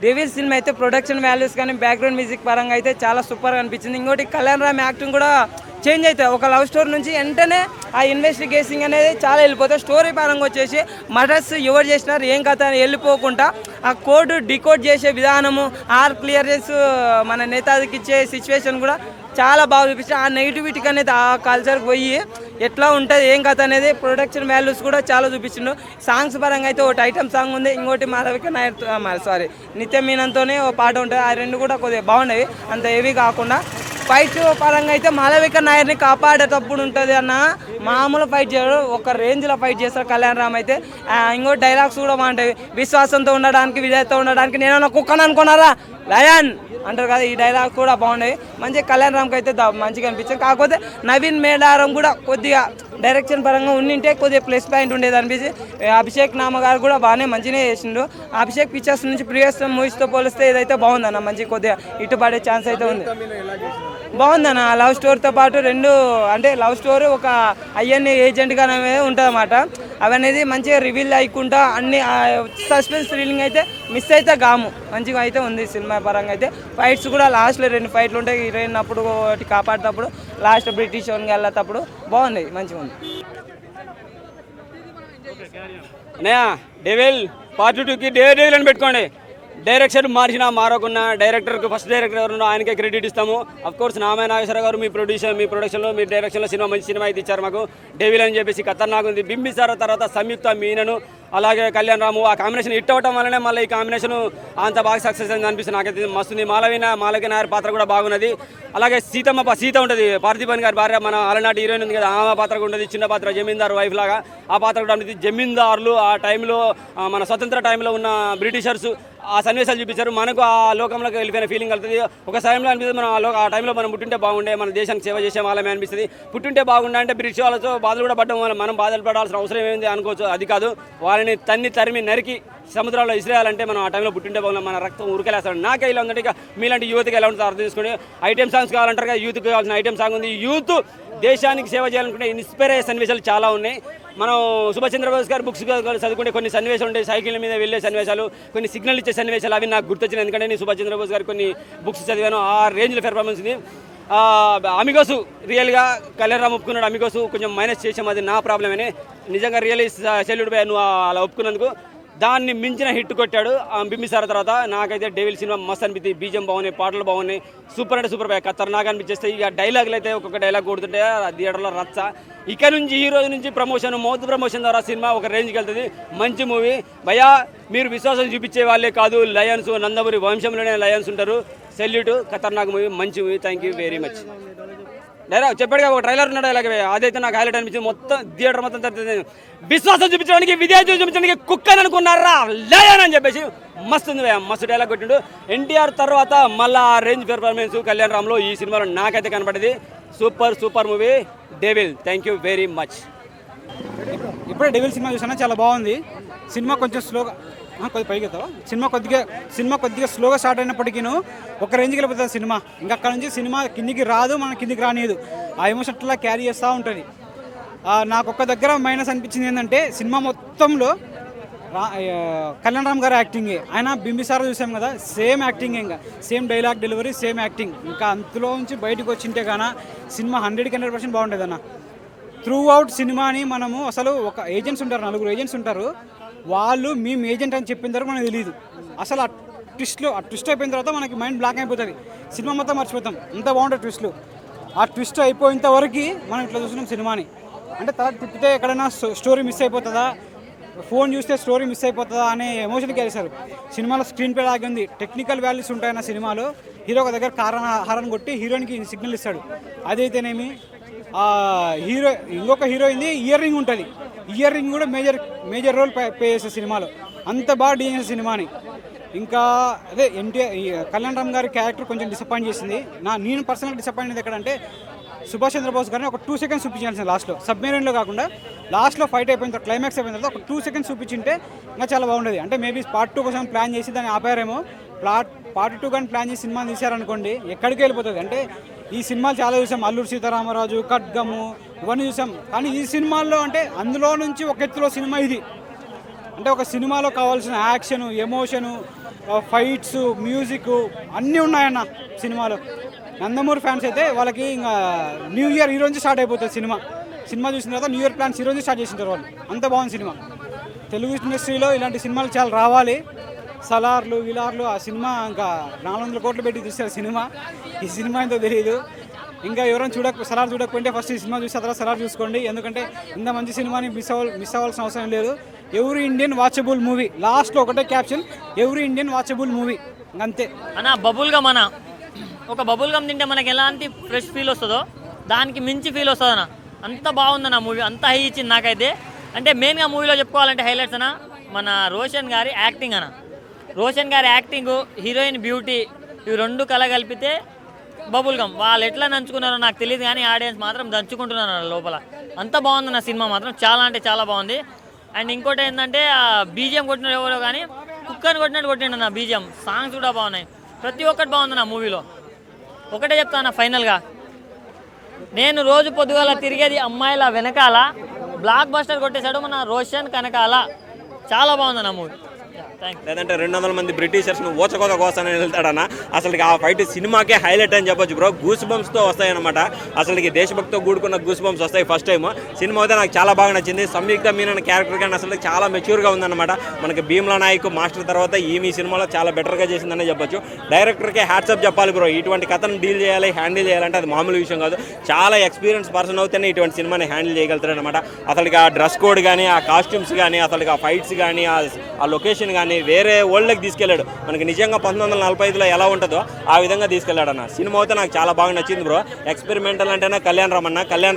Devil cinema అయితే production values కానీ background music పరంగా అయితే చాలా సూపర్గా అనిపించింది. ఇంకోటి కళ్యాణ్ రామ్ యాక్టింగ్ కూడా చేంజ్ అవుతుంది. ఒక లవ్ స్టోరీ నుంచి వెంటనే ఆ ఇన్వెస్టిగేషన్ అనేది చాలా వెళ్ళిపోతుంది. స్టోరీ పరంగా వచ్చేసి మర్డర్స్ ఎవరు చేసినారు ఏం కథ అని వెళ్ళిపోకుండా ఆ కోడ్ డికోడ్ చేసే విధానము, ఆర్ క్లియర్ చేసి మన నేతాజీకి ఇచ్చే సిచ్యువేషన్ కూడా చాలా బాగా చూపించి ఆ నెగిటివిటీకి అనేది ఆ కల్చర్కి పోయి ఎట్లా ఉంటుంది ఏం కథ అనేది ప్రొడక్షన్ వాల్యూస్ కూడా చాలా చూపించిండు. సాంగ్స్ పరంగా అయితే ఒకటి ఐటమ్ సాంగ్ ఉంది, ఇంకోటి మాధవిక నాయర్ నిత్య మీనంతోనే ఒక పాట ఉంటుంది. ఆ రెండు కూడా కొద్దిగా బాగున్నాయి, అంత హెవీ కాకుండా. ఫైట్ పరంగా అయితే మాలవిక నాయర్ని కాపాడేటప్పుడు ఉంటుంది అన్న, మామూలు ఫైట్ చేయడు, ఒక రేంజ్లో ఫైట్ చేస్తారు కళ్యాణ్ రామ్ అయితే. ఇంకో డైలాగ్స్ కూడా బాగుంటాయి. విశ్వాసంతో ఉండడానికి, విజయతో ఉండడానికి నేను కుక్కను అనుకున్నారా లయన్ అంటారు కదా, ఈ డైలాగ్ కూడా బాగున్నాయి. మంచిగా కళ్యాణ్ రామ్కి అయితే మంచిగా అనిపించింది. కాకపోతే నవీన్ మేడారం కూడా కొద్దిగా డైరెక్షన్ పరంగా ఉండింటే కొద్దిగా ప్లస్ పాయింట్ ఉండేది అనిపించి. అభిషేక్ నామ గారు కూడా బాగానే మంచిగానే చేసిండు. అభిషేక్ పిక్చర్స్ నుంచి ప్రీవియస్ మూవీస్తో పోలిస్తే ఇదైతే బాగుందన్న, మంచి కొద్దిగా ఇటుపడే ఛాన్స్ అయితే ఉంది. బాగుందన్న, లవ్ స్టోరీతో పాటు రెండు అంటే లవ్ స్టోరీ ఒక ఐఎన్ఏ ఏజెంట్గా ఉంటుంది అన్నమాట. అవనేది మంచిగా రివీల్ అయ్యకుండా అన్ని సస్పెన్స్ థ్రిల్లింగ్ అయితే మిస్ అయితే గాము మంచిగా అయితే ఉంది సినిమా పరంగా అయితే. ఫైట్స్ కూడా లాస్ట్లో 2 ఫైట్లు ఉంటాయి. హీరోయిన్ అప్పుడు ఒకటి కాపాడేటప్పుడు, లాస్ట్ బ్రిటిష్ ఓన్కి వెళ్ళేటప్పుడు బాగుంది, మంచిగా ఉంది. డెవిల్ పార్ట్ 2కి డెవిల్ అని పెట్టుకోండి. డైరెక్షన్ మార్చినా మారకున్నా డైరెక్టర్కి ఫస్ట్ డైరెక్టర్ ఎవరున్నా ఆయనకే క్రెడిట్ ఇస్తాము. అఫ్కోర్స్ నామే నాగేశ్వర గారు మీ ప్రొడక్షన్లో మీ డైరెక్షన్లో సినిమా మంచి సినిమా అయితే ఇచ్చారు మాకు. డెవిల్ అని చెప్పేసి ఖతర్నాక్ ఉంది. బింబిసార తర్వాత సంయుక్త మీనను అలాగే కళ్యాణ్ రాము ఆ కాంబినేషన్ హిట్ అవ్వడం వల్లనే మళ్ళీ ఈ కాంబినేషన్ అంత బాగా సక్సెస్ అయింది అనిపిస్తుంది నాకైతే. మస్తుంది. మాలవిక నాయర్ పాత్ర కూడా బాగున్నది. అలాగే సీత ఉంటుంది, పార్థిబన్ గారి భార్య, మన అలనాటి హీరోయిన్ ఉంది కదా, ఆమె పాత్ర కూడా ఉన్నది. చిన్న పాత్ర జమీందారు వైఫ్ లాగా ఆ పాత్ర కూడా ఉంటుంది. జమీందారులు ఆ టైంలో మన స్వతంత్ర టైంలో ఉన్న బ్రిటిషర్స్ ఆ సన్నివేశాలు చూపించారు. మనకు ఆ లోకంలోకి వెళ్ళిపోయిన ఫీలింగ్ కలుగుతుంది. ఒక సమయంలో అనిపిస్తుంది మనం ఆ టైంలో మనం పుట్టింటే బాగుండే, మన దేశానికి సేవ చేసే వాళ్ళమే అనిపిస్తుంది. పుట్టింటే బాగుండే అంటే బ్రిటిష్ వాళ్ళతో బాధలు కూడా పడడం వల్ల మనం బాధలు పడాల్సిన అవసరం ఏంది అనుకోవచ్చు. అది కాదు, వాళ్ళని తరిమి నరికి సముద్రాల్లో ఇసిరేయాలంటే మనం ఆ టైంలో పుట్టింటే బాగుంది. మన రక్తం ఉరికెళ్ళేస్తాడు. నాకే ఇలా ఉందంటే ఇక మీలాంటి యూత్కి ఎలా ఉంటుందో అర్థం చేసుకుని ఐటెమ్ సాంగ్స్ కావాలంటారు కదా, యూత్కి కావాల్సిన ఐటెమ్ సాంగ్ ఉంది. యూత్ దేశానికి సేవ చేయాలనుకుంటే ఇన్స్పైర్ అయ్యే సన్నివేశాలు చాలా ఉన్నాయి. మనం సుభాష్ చంద్రబోస్ గారు బుక్స్ చదువుకుంటే కొన్ని సన్నివేశాలు ఉంటాయి, సైకిల్ మీద వెళ్ళే సన్నివేశాలు, కొన్ని సిగ్నల్ ఇచ్చే సన్నివేశాలు, అవి నాకు గుర్తొచ్చినాయి. ఎందుకంటే నేను సుభాష్ చంద్రబోస్ గారు కొన్ని బుక్స్ చదివాను. ఆ రేంజ్లో పెర్ఫార్మెన్స్ ఉంది. అమిగోసు రియల్గా కళ్యాణ్ రామ్ ఒప్పుకున్నాడు. అమిగోసు కొంచెం మైనస్ చేసాం, అది నా ప్రాబ్లమేనే. నిజంగా రియల్లీ సెల్యూట్ బై నువ్వు అలా ఒప్పుకున్నందుకు. దాన్ని మించిన హిట్ కొట్టాడు బింబిసార తర్వాత. నాకైతే డెవిల్ సినిమా మస్త్ అనిపించింది. బీజం బాగున్నాయి, పాటలు బాగున్నాయి, సూపర్ అంటే సూపర్ ఖతర్నాక్ అనిపించేస్తాయి. ఇక డైలాగులు అయితే ఒక్కొక్క డైలాగ్ కొడుతుంటే థియేటర్లో రచ్చ. ఇక నుంచి ఈ రోజు నుంచి ప్రమోషన్, మౌత్ ప్రమోషన్ ద్వారా సినిమా ఒక రేంజ్కి వెళ్తుంది. మంచి మూవీ భయ్యా. మీరు విశ్వాసం చూపించే వాళ్ళే కాదు, లయన్స్ నందమూరి వంశంలోనే లయన్స్ ఉంటారు. సెల్యూట్, ఖతర్నాక్ మూవీ, మంచి movie. Thank you very much. Dialogue చెప్పాడుగా, ఒక ట్రైలర్ ఉన్న డైలాగ్ అదైతే నాకు హైలైట్ అనిపించింది. మొత్తం థియేటర్ మొత్తం విశ్వాసం చూపించడానికి, విధేయత చూపించడానికి కుక్కని అనుకున్నారా లయన్ అని చెప్పేసి మస్తు ఉంది. మస్తు డైలాగ్ కొట్టిండు. ఎన్టీఆర్ తర్వాత మళ్ళీ ఆ రేంజ్ పెర్ఫార్మెన్స్ కళ్యాణ్ రామ్లో ఈ సినిమాలో నాకైతే కనపడింది. Super movie devil. Thank you very much. ఇప్పుడే డెవిల్ సినిమా చూసినా, చాలా బాగుంది. సినిమా కొంచెం స్లోగా కొద్దిగా పైకి అవుతావా. సినిమా కొద్దిగా స్లోగా స్టార్ట్ అయినప్పటికీ ఒక రేంజ్కి వెళ్ళిపోతుంది సినిమా. ఇంకా అక్కడ నుంచి సినిమా కిందికి రాదు, మన కిందికి రానియదు. ఆ ఎమోషన్ అట్లా క్యారీ చేస్తూ ఉంటుంది. నాకు ఒక్క దగ్గర మైనస్ అనిపించింది ఏంటంటే, సినిమా మొత్తంలో కళ్యాణ్ రామ్ గారు యాక్టింగే. ఆయన బింబిసార చూసాం కదా, సేమ్ యాక్టింగ్, ఇంకా same dialogue delivery, same acting. ఇంకా అందులో నుంచి బయటకు వచ్చింటే కానీ సినిమా 100% బాగుండేది అన్న. త్రూ అవుట్ సినిమాని మనము అసలు ఒక ఏజెంట్స్ ఉంటారు, 4 ఏజెంట్స్ ఉంటారు. వాళ్ళు మేము ఏజెంట్ అని చెప్పిన తర్వాత మనకు తెలియదు. అసలు ఆ ట్విస్ట్ అయిపోయిన తర్వాత మనకి మైండ్ బ్లాక్ అయిపోతుంది. సినిమా మొత్తం మర్చిపోతాం, అంత బాగుంటుంది ట్విస్ట్లు. ఆ ట్విస్ట్ అయిపోయేంత వరకు మనం ఇట్లా చూస్తున్నాం సినిమాని. అంటే తర్వాత తిప్పితే ఎక్కడైనా స్టోరీ మిస్ అయిపోతుందా, ఫోన్ చూస్తే స్టోరీ మిస్ అయిపోతుందా అనే ఎమోషన్కి వెళ్ళేశారు. సినిమాలో స్క్రీన్ ప్లే లాగా ఉంది. టెక్నికల్ వాల్యూస్ ఉంటాయన్న సినిమాలో హీరో ఒక దగ్గర హారన్ కొట్టి హీరోయిన్కి సిగ్నల్ ఇస్తాడు. అదైతేనేమి ఇంకొక హీరోయిన్ది ఇయర్ రింగ్ ఉంటుంది. ఇయర్ రింగ్ కూడా మేజర్ రోల్ ప్లే చేసే సినిమాలో. అంత బాగా డీల్ చేసే సినిమాని. ఇంకా అదే కళ్యాణ్ రామ్ గారి క్యారెక్టర్ కొంచెం డిసప్పాయింట్ చేసింది. నేను పర్సనల్గా డిసప్పాయింట్ అయింది ఎక్కడంటే, సుభాష్ చంద్రబోస్ గారిని ఒక 2 seconds చూపించాల్సింది లాస్ట్లో. సబ్మెరీన్లో కాకుండా లాస్ట్లో ఫైట్ అయిపోయిన తర్వాత, క్లైమాక్స్ అయిపోయిన తర్వాత ఒక 2 seconds చూపించింటే ఇంకా చాలా బాగుండేది. అంటే మేబీ పార్ట్ 2 కోసం ప్లాన్ చేసి దాన్ని ఆపారేమో. పార్ట్ 2 కానీ ప్లాన్ చేసి సినిమా తీశారనుకోండి, ఎక్కడికి వెళ్ళిపోతుంది. అంటే ఈ సినిమాలు చాలా చూసాం, అల్లూరి సీతారామరాజు, ఖడ్గము, ఇవన్నీ చూసాం. కానీ ఈ సినిమాల్లో అంటే అందులో నుంచి ఒక ఎత్తులో సినిమా ఇది. అంటే ఒక సినిమాలో కావాల్సిన యాక్షను, ఎమోషను, ఫైట్స్, మ్యూజిక్ అన్నీ ఉన్నాయన్న సినిమాలో. నందమూరి ఫ్యాన్స్ అయితే వాళ్ళకి ఇంకా న్యూ ఇయర్ ఈ రోజు స్టార్ట్ అయిపోతుంది సినిమా చూసిన తర్వాత న్యూ ఇయర్ ప్లాన్స్ ఈ రోజు స్టార్ట్ చేసింటారు వాళ్ళు. అంత బాగుంది సినిమా. తెలుగు ఇండస్ట్రీలో ఇలాంటి సినిమాలు చాలా రావాలి. సలార్లు విలార్లు ఆ సినిమా ఇంకా 400 కోట్లు పెట్టి చూస్తారు సినిమా. ఈ సినిమా ఎంతో తెలియదు. ఇంకా ఎవరైనా సలార్ చూడకపోతే ఫస్ట్ ఈ సినిమా చూసి తర్వాత సలార్ చూసుకోండి. ఎందుకంటే ఇంత మంచి సినిమాని మిస్ అవ్వాల్సిన అవసరం లేదు. Every Indian watchable movie. లాస్ట్లో ఒకటే caption, every Indian watchable movie, అంతే అన్న. బబుల్గమ్ అన్న, ఒక బబుల్గమ్ తింటే మనకి ఎలాంటి ఫ్రెష్ ఫీల్ వస్తుందో దానికి మించి ఫీల్ వస్తుంది అన్న. అంత బాగుందన్న మూవీ, అంత హై ఇచ్చింది నాకైతే. అంటే మెయిన్గా మూవీలో చెప్పుకోవాలంటే హైలైట్స్ అన్న మన రోషన్ గారి యాక్టింగ్ అన్న. రోషన్ గారి యాక్టింగ్, హీరోయిన్ బ్యూటీ, ఇవి రెండు కలగలిపితే బబుల్గమ్. వాళ్ళు ఎట్లా నంచుకున్నారో నాకు తెలియదు కానీ ఆడియన్స్ మాత్రం దంచుకుంటున్నారు లోపల. అంత బాగుందన్న సినిమా మాత్రం, చాలా అంటే చాలా బాగుంది. అండ్ ఇంకోటి ఏంటంటే బీజిఎం కొట్టినాడు ఎవరో కానీ కుక్కని కొట్టినట్టు కొట్టిండు అన్న బీజిఎం. సాంగ్స్ కూడా బాగున్నాయి, ప్రతి ఒక్కటి బాగుంది నా మూవీలో. ఒకటే చెప్తాను ఫైనల్గా, నేను రోజు పొద్దుగాల తిరిగేది అమ్మాయిల వెనకాల, బ్లాక్ బస్టర్ కొట్టేశాడు మన రోషన్ కనకాల. చాలా బాగుంది నా మూవీ. లేదంటే 200 మంది బ్రిటిషర్స్ను ఊచకోత కోసానని వెళ్తాడన్న. అసలు ఆ ఫైట్ సినిమాకే హైలైట్ అని చెప్పొచ్చు బ్రో. గూస్ బంప్స్తో వస్తాయన్నమాట. అసలుకి దేశభక్తితో కూడుకున్న గూస్ బంప్స్ వస్తాయి ఫస్ట్ టైం. సినిమా అయితే నాకు చాలా బాగా నచ్చింది. సంయుక్త మీనన్ క్యారెక్టర్ కానీ అసలు చాలా మెచ్యూర్గా ఉందన్నమాట. మనకి భీమ్లా నాయక్ మాస్టర్ తర్వాత ఈ సినిమాలో చాలా బెటర్గా చేసిందని చెప్పొచ్చు. డైరెక్టర్కే హ్యాట్సప్ చెప్పాలి బ్రో. ఇటువంటి కథను డీల్ చేయాలి, హ్యాండిల్ చేయాలంటే అది మామూలు విషయం కాదు. చాలా ఎక్స్పీరియన్స్ పర్సన్ అవుతేనే ఇటువంటి సినిమాని హ్యాండిల్ చేయగలుగుతారు అనమాట. అసలుకి ఆ డ్రెస్ కోడ్ కానీ, ఆ కాస్ట్యూమ్స్ కానీ, అసలుకి ఆ ఫైట్స్ కానీ, ఆ లొకేషన్ కానీ వేరే వరల్డ్కి తీసుకెళ్ళాడు. మనకి నిజంగా 1945లో ఎలా ఉంటుందో ఆ విధంగా తీసుకెళ్ళాడు అన్న. సినిమా అయితే నాకు చాలా బాగా నచ్చింది బ్రో. ఎక్స్పెరిమెంటల్ అంటేనే కళ్యాణ్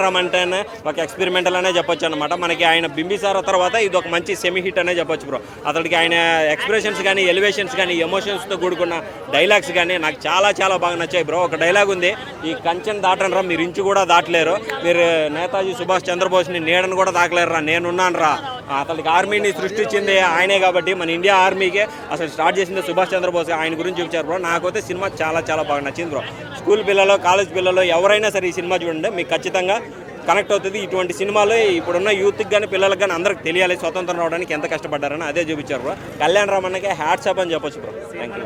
రామ్ అంటేనే ఒక ఎక్స్పెరిమెంటల్ అనే చెప్పొచ్చు అనమాట. మనకి ఆయన బింబిసార తర్వాత ఇది ఒక మంచి సెమీ హిట్ అనే చెప్పొచ్చు బ్రో. అతడికి ఆయన ఎక్స్ప్రెషన్స్ కానీ, ఎలివేషన్స్ కానీ, ఎమోషన్స్తో కూడుకున్న డైలాగ్స్ కానీ నాకు చాలా చాలా బాగా నచ్చాయి బ్రో. ఒక డైలాగ్ ఉంది, ఈ కంచెను దాటనరా మీరు ఇంచు కూడా దాటలేరు, మీరు నేతాజీ సుభాష్ చంద్రబోస్ని నీడను కూడా దాకలేరురా, నేనున్నాను రా. అతనికి ఆర్మీని సృష్టించింది ఆయనే కాబట్టి మన ఇండియా ఆర్మీకే అసలు స్టార్ట్ చేసింది సుభాష్ చంద్రబోస్. ఆయన గురించి చూపించారు బ్రో. నాకైతే సినిమా చాలా చాలా బాగా నచ్చింది బ్రో. స్కూల్ పిల్లలు, కాలేజ్ పిల్లలు ఎవరైనా సరే ఈ సినిమా చూడండి, మీకు ఖచ్చితంగా కనెక్ట్ అవుతుంది. ఇటువంటి సినిమాలు ఇప్పుడున్న యూత్కి కానీ పిల్లలకు కానీ అందరికి తెలియాలి స్వతంత్రం రావడానికి ఎంత కష్టపడ్డారని అదే చూపించారు బ్రో. కళ్యాణ్ రామ్ అన్నకే హ్యాట్స్ అప్ అని చెప్పొచ్చు బ్రో. Thank you.